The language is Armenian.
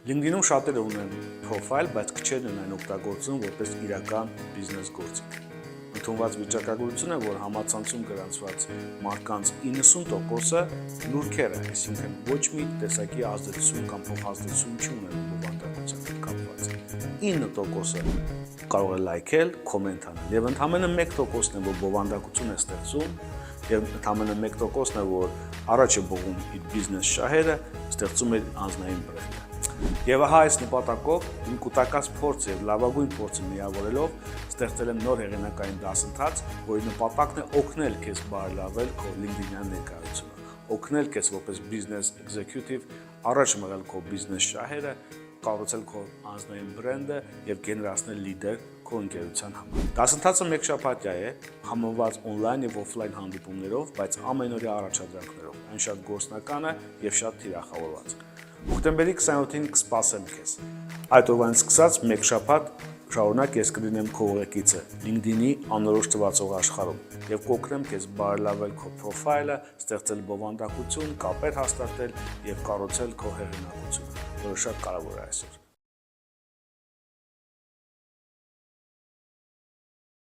LinkedIn-ում շատերը ունեն պրոֆայլ, բայց քչերն են այն օգտագործում որպես իրական բիզնես գործիք։ Ընդունված վիճակագրություն է, որ համացանցում գրանցված մարդկանց 90%-ը լուրքեր է, այսինքն ոչ մի տեսակի ազդեցություն կամ փոխազդեցություն չունեն բովանդակության հետ կապված։ 9%-ը կարող է լայքել, կոմենտ անել, եւ ընդամենը 1%-ն է, որ բովանդակություն է ստեղծում, եւ ընդամենը 1%-ն է, որ առաջ է բողում իր բիզնես շահերը, ստեղծում է անձնային բրենդը։ Եվ ահա այս նպատակով իմ կուտակած փորձը եւ լավագույն փորձը միավորելով ստեղծել եմ նոր հեղինակային դասընթաց, որի նպատակն է օգնել քեզ բարելավել քո LinkedIn-յան ներկայությունը, օգնել քեզ որպես բիզնես էքզեկյուտիվ առաջ մղել քո բիզնես շահերը, կառուցել քո անձնային բրենդը եւ գեներացնել լիդեր քո ընկերության համար։ Դասընթացը մեկշաբաթյա է, համոզված on-line եւ off-line հանդիպումներով, բայց ամենօրյա առաջադրանքներով, այն շատ գործնական է եւ շատ թիրախավորված։ Հոկտեմբերի 27-ին կսպասեմ քեզ։ Այդ օրվանից սկսած մեկ շաբաթ շարունակ ես կլինեմ քո ուղեկիցը LinkedIn-ի անորոշ թվացող աշխարհում եւ կօգնեմ քեզ բարելավել քո պրոֆայլը, ստեղծել բովանդակություն, կապեր հաստատել եւ կառուցել քո հեղինակությունը, որը շատ կարեւոր է այսօր։